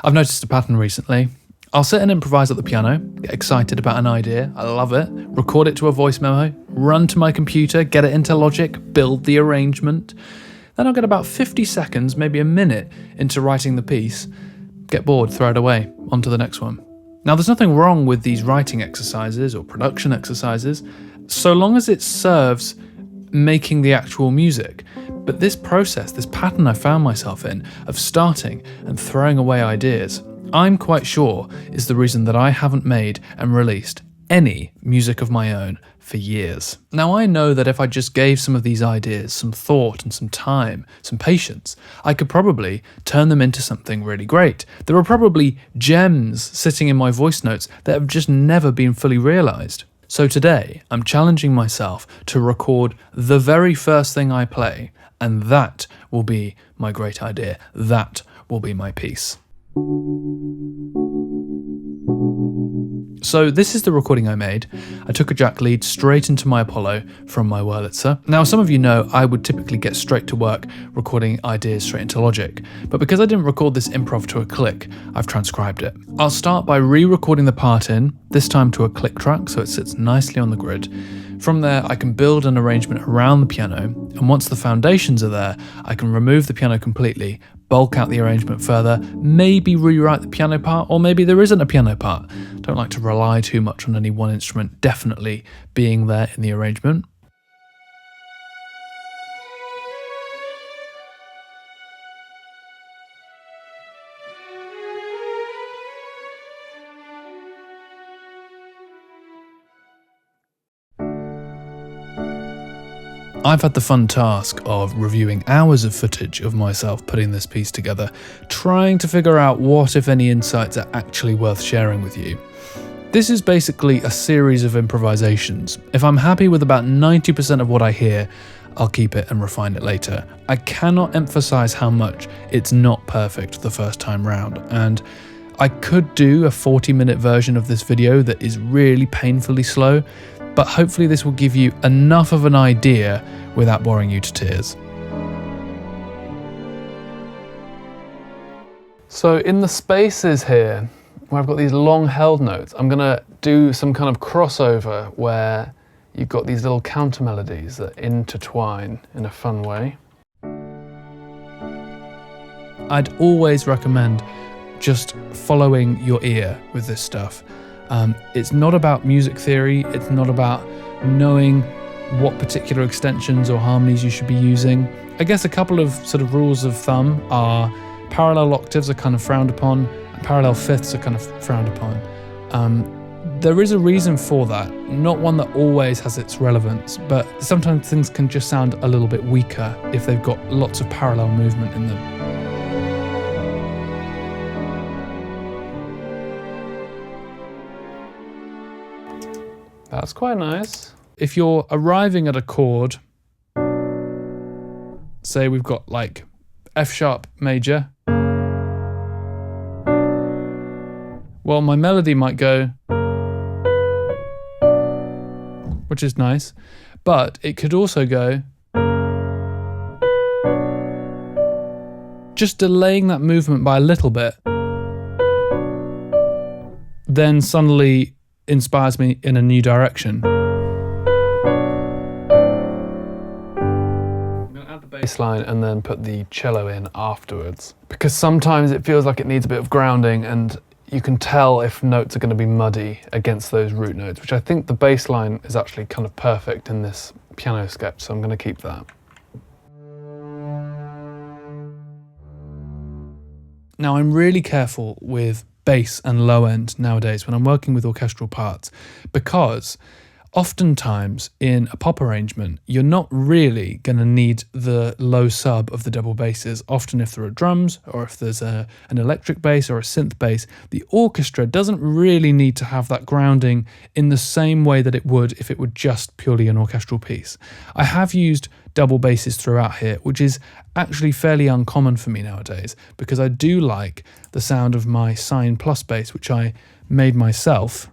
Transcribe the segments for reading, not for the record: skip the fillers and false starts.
I've noticed a pattern recently. I'll sit and improvise at the piano, get excited about an idea, I love it, record it to a voice memo, run to my computer, get it into Logic, build the arrangement. Then I'll get about 50 seconds, maybe a minute, into writing the piece, get bored, throw it away, on to the next one. Now, there's nothing wrong with these writing exercises or production exercises, so long as it serves making the actual music. But this process, this pattern I found myself in, of starting and throwing away ideas, I'm quite sure is the reason that I haven't made and released any music of my own for years. Now, I know that if I just gave some of these ideas some thought and some time, some patience, I could probably turn them into something really great. There are probably gems sitting in my voice notes that have just never been fully realised. So today, I'm challenging myself to record the very first thing I play, and that will be my great idea. That will be my piece. So this is the recording I made. I took a jack lead straight into my Apollo from my Wurlitzer. Now, some of you know I would typically get straight to work recording ideas straight into Logic, but because I didn't record this improv to a click, I've transcribed it. I'll start by re-recording the part in, this time to a click track so it sits nicely on the grid. From there, I can build an arrangement around the piano, and once the foundations are there, I can remove the piano completely, bulk out the arrangement further, maybe rewrite the piano part, or maybe there isn't a piano part. Don't like to rely too much on any one instrument definitely being there in the arrangement. I've had the fun task of reviewing hours of footage of myself putting this piece together, trying to figure out what, if any, insights are actually worth sharing with you. This is basically a series of improvisations. If I'm happy with about 90% of what I hear, I'll keep it and refine it later. I cannot emphasize how much it's not perfect the first time round, and I could do a 40-minute version of this video that is really painfully slow, but hopefully this will give you enough of an idea without boring you to tears. So in the spaces here, where I've got these long held notes, I'm gonna do some kind of crossover where you've got these little counter melodies that intertwine in a fun way. I'd always recommend just following your ear with this stuff. It's not about music theory, it's not about knowing what particular extensions or harmonies you should be using. I guess a couple of sort of rules of thumb are parallel octaves are kind of frowned upon, and parallel fifths are kind of frowned upon. There is a reason for that, not one that always has its relevance, but sometimes things can just sound a little bit weaker if they've got lots of parallel movement in them. That's quite nice. If you're arriving at a chord, say we've got like F sharp major, well, my melody might go, which is nice, but it could also go, just delaying that movement by a little bit, then suddenly inspires me in a new direction. I'm going to add the bass line and then put the cello in afterwards, because sometimes it feels like it needs a bit of grounding and you can tell if notes are going to be muddy against those root notes, which I think the bass line is actually kind of perfect in this piano sketch, so I'm going to keep that. Now, I'm really careful with bass and low end nowadays when I'm working with orchestral parts, because oftentimes in a pop arrangement you're not really going to need the low sub of the double basses. Often if there are drums or if there's an electric bass or a synth bass, the orchestra doesn't really need to have that grounding in the same way that it would if it were just purely an orchestral piece. I have used double basses throughout here, which is actually fairly uncommon for me nowadays, because I do like the sound of my Sine Plus bass, which I made myself.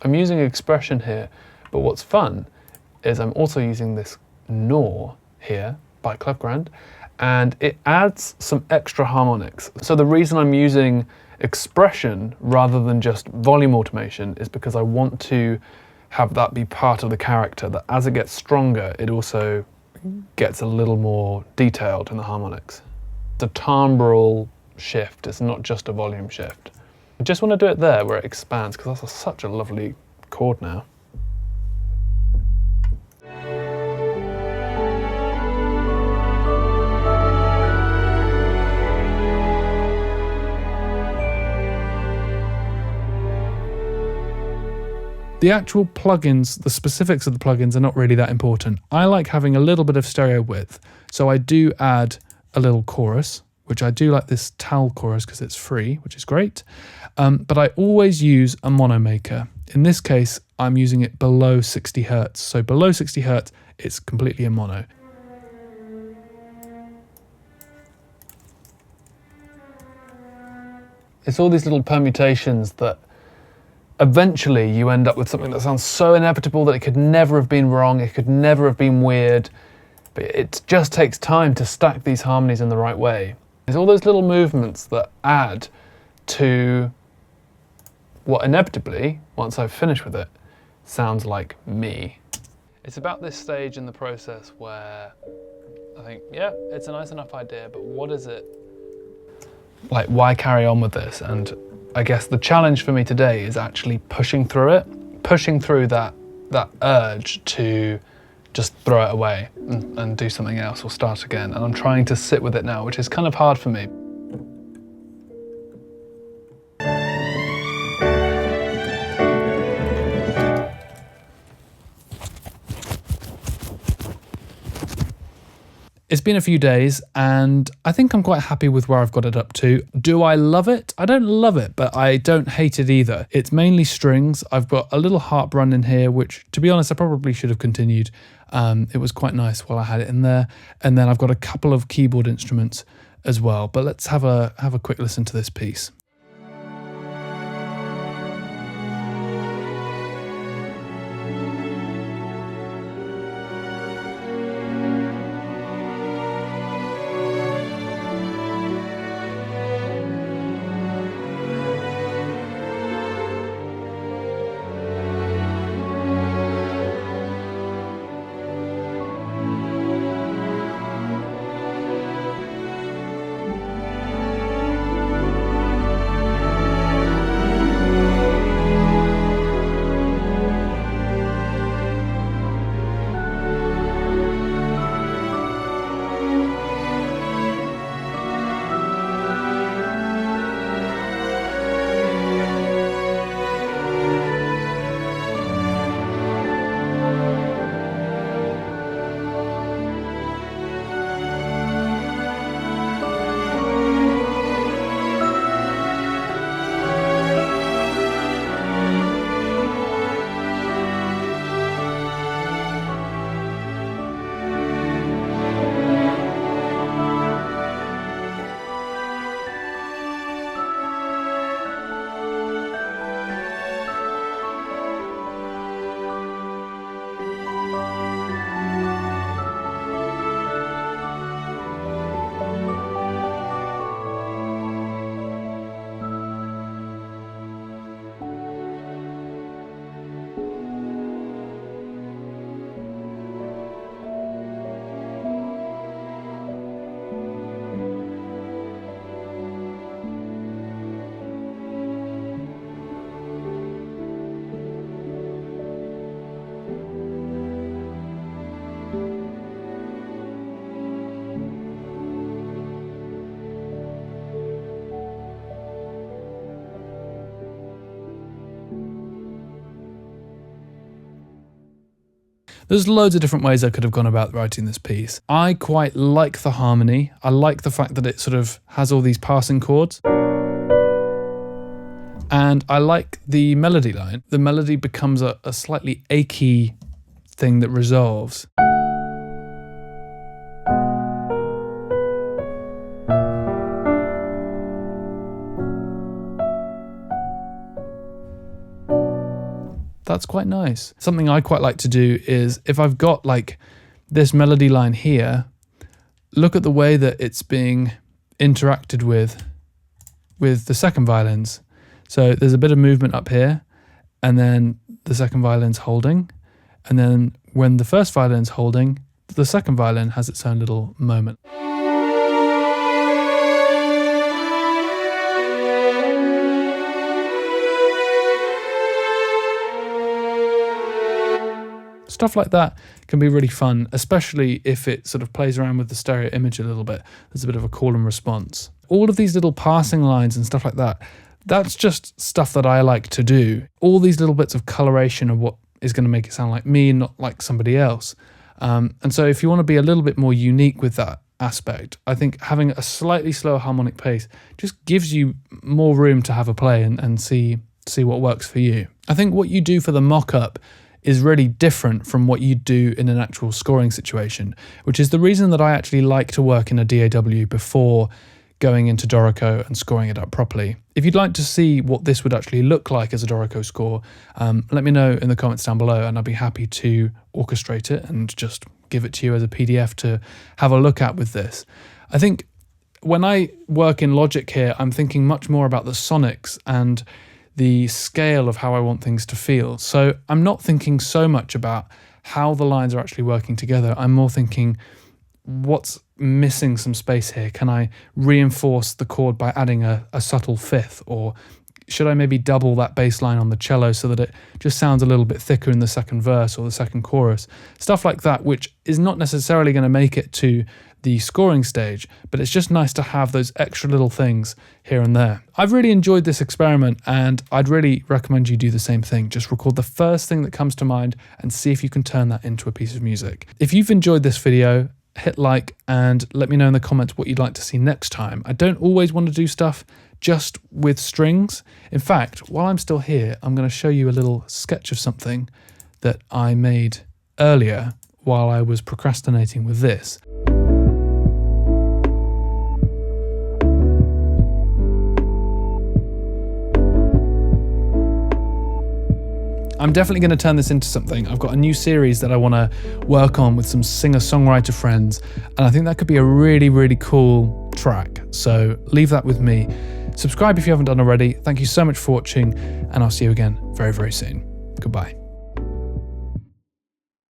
I'm using expression here, but what's fun is I'm also using this Gnaw here by Clefgrand, and it adds some extra harmonics. So the reason I'm using expression rather than just volume automation is because I want to have that be part of the character, that as it gets stronger, it also gets a little more detailed in the harmonics. The timbral shift, it's not just a volume shift. I just want to do it there where it expands, because that's such a lovely chord now. The actual plugins, the specifics of the plugins are not really that important. I like having a little bit of stereo width, so I do add a little chorus, which I do like this Tal chorus because it's free, which is great. But I always use a mono maker. In this case, I'm using it below 60 Hertz. So below 60 Hertz, it's completely a mono. It's all these little permutations that eventually you end up with something that sounds so inevitable that it could never have been wrong, it could never have been weird, but it just takes time to stack these harmonies in the right way. There's all those little movements that add to what inevitably, once I've finished with it, sounds like me. It's about this stage in the process where I think, yeah, it's a nice enough idea, but what is it? Like, why carry on with this? And I guess the challenge for me today is actually pushing through it, pushing through that urge to just throw it away and do something else or start again. And I'm trying to sit with it now, which is kind of hard for me. It's been a few days and I think I'm quite happy with where I've got it up to. Do I love it? I don't love it, but I don't hate it either. It's mainly strings. I've got a little harp run in here, which to be honest, I probably should have continued. It was quite nice while I had it in there. And then I've got a couple of keyboard instruments as well, but let's have a quick listen to this piece. There's loads of different ways I could have gone about writing this piece. I quite like the harmony. I like the fact that it sort of has all these passing chords. And I like the melody line. The melody becomes a slightly achy thing that resolves. That's quite nice. Something I quite like to do is if I've got like this melody line here, look at the way that it's being interacted with the second violins. So there's a bit of movement up here, and then the second violin's holding, and then when the first violin's holding, the second violin has its own little moment. Stuff like that can be really fun, especially if it sort of plays around with the stereo image a little bit. There's a bit of a call and response. All of these little passing lines and stuff like that, that's just stuff that I like to do. All these little bits of coloration of what is going to make it sound like me, not like somebody else. And so if you want to be a little bit more unique with that aspect, I think having a slightly slower harmonic pace just gives you more room to have a play and see what works for you. I think what you do for the mock-up is really different from what you do in an actual scoring situation, which is the reason that I actually like to work in a DAW before going into Dorico and scoring it up properly. If you'd like to see what this would actually look like as a Dorico score, let me know in the comments down below, and I'll be happy to orchestrate it and just give it to you as a PDF to have a look at with this. I think when I work in Logic here, I'm thinking much more about the sonics and the scale of how I want things to feel. So I'm not thinking so much about how the lines are actually working together. I'm more thinking, what's missing some space here? Can I reinforce the chord by adding a subtle fifth? Or should I maybe double that bass line on the cello so that it just sounds a little bit thicker in the second verse or the second chorus? Stuff like that, which is not necessarily going to make it to the scoring stage, but it's just nice to have those extra little things here and there. I've really enjoyed this experiment, and I'd really recommend you do the same thing. Just record the first thing that comes to mind and see if you can turn that into a piece of music. If you've enjoyed this video, hit like and let me know in the comments what you'd like to see next time. I don't always want to do stuff just with strings. In fact, while I'm still here, I'm going to show you a little sketch of something that I made earlier while I was procrastinating with this. I'm definitely going to turn this into something. I've got a new series that I want to work on with some singer-songwriter friends, and I think that could be a really, really cool track. So leave that with me. Subscribe if you haven't done already. Thank you so much for watching, and I'll see you again very, very soon. Goodbye.